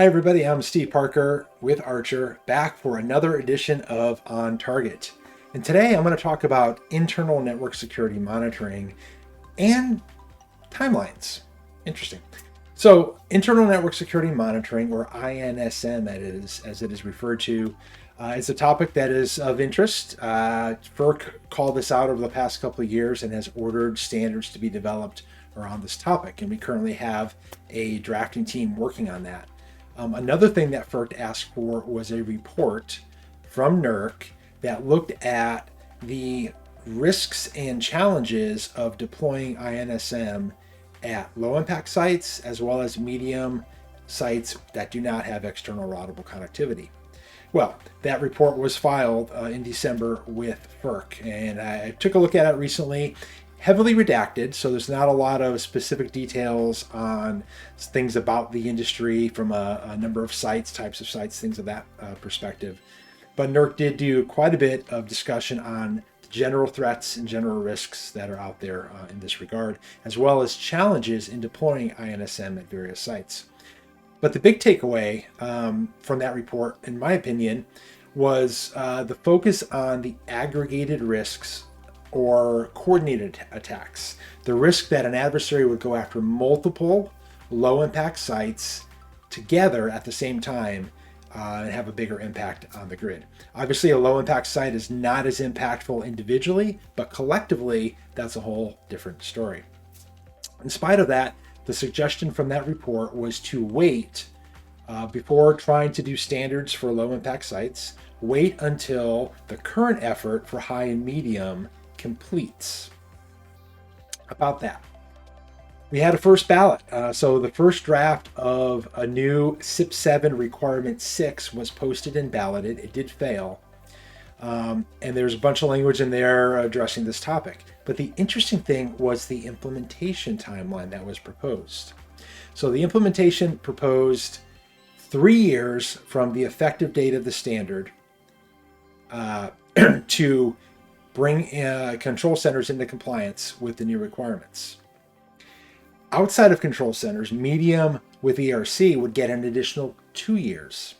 Hi everybody, I'm Steve Parker with Archer, back for another edition of On Target. And today I'm going to talk about internal network security monitoring and timelines. Interesting. So internal network security monitoring, or INSM as it is referred to, is a topic that is of interest. FERC called this out over the past couple of years and has ordered standards to be developed around this topic. And we currently have a drafting team working on that. Another thing that FERC asked for was a report from NERC that looked at the risks and challenges of deploying INSM at low impact sites as well as medium sites that do not have external routable connectivity. Well, that report was filed in December with FERC, and I took a look at it recently. Heavily redacted, so there's not a lot of specific details on things about the industry from a number of sites, types of sites, things of that perspective. But NERC did do quite a bit of discussion on general threats and general risks that are out there in this regard, as well as challenges in deploying INSM at various sites. But the big takeaway from that report, in my opinion, was the focus on the aggregated risks or coordinated attacks. The risk that an adversary would go after multiple low-impact sites together at the same time and have a bigger impact on the grid. Obviously, a low-impact site is not as impactful individually, but collectively, that's a whole different story. In spite of that, the suggestion from that report was to wait before trying to do standards for low-impact sites, wait until the current effort for high and medium completes. About that, we had a first ballot. So the first draft of a new CIP 7 requirement 6 was posted and balloted. It did fail. And there's a bunch of language in there addressing this topic. But the interesting thing was the implementation timeline that was proposed. So the implementation proposed 3 years from the effective date of the standard to bring control centers into compliance with the new requirements. Outside of control centers, medium with ERC would get an additional 2 years.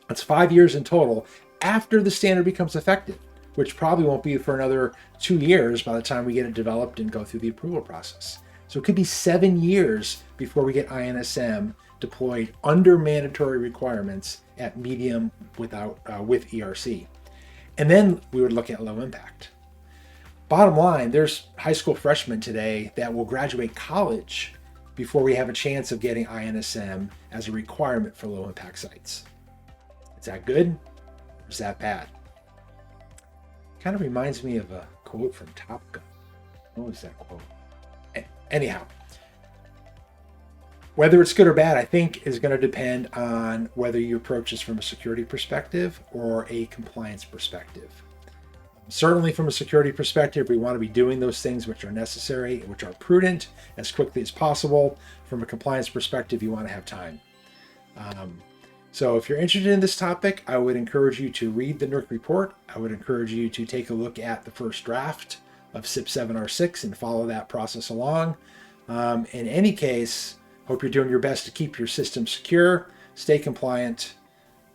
That's 5 years in total after the standard becomes effective, which probably won't be for another 2 years by the time we get it developed and go through the approval process. So it could be 7 years before we get INSM deployed under mandatory requirements at medium with ERC. And then we would look at low impact. Bottom line, there's high school freshmen today that will graduate college before we have a chance of getting INSM as a requirement for low impact sites. Is that good or is that bad? Kind of reminds me of a quote from Top Gun. What was that quote? Anyhow, whether it's good or bad, I think is going to depend on whether you approach this from a security perspective or a compliance perspective. Certainly from a security perspective, we want to be doing those things which are necessary, which are prudent as quickly as possible. From a compliance perspective, you want to have time. So if you're interested in this topic, I would encourage you to read the NERC report. I would encourage you to take a look at the first draft of CIP 7R6 and follow that process along. In any case, hope you're doing your best to keep your system secure, stay compliant,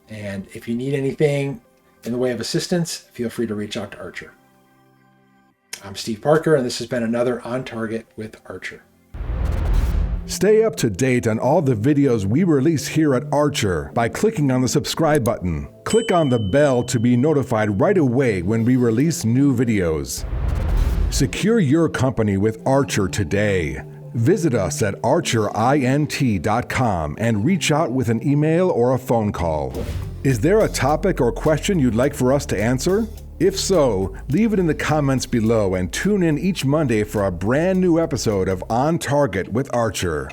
and if you need anything in the way of assistance, feel free to reach out to Archer. I'm Steve Parker, and this has been another On Target with Archer. Stay up to date on all the videos we release here at Archer by clicking on the subscribe button. Click on the bell to be notified right away when we release new videos. Secure your company with Archer today. Visit us at archerint.com and reach out with an email or a phone call. Is there a topic or question you'd like for us to answer? If so, leave it in the comments below and tune in each Monday for a brand new episode of On Target with Archer.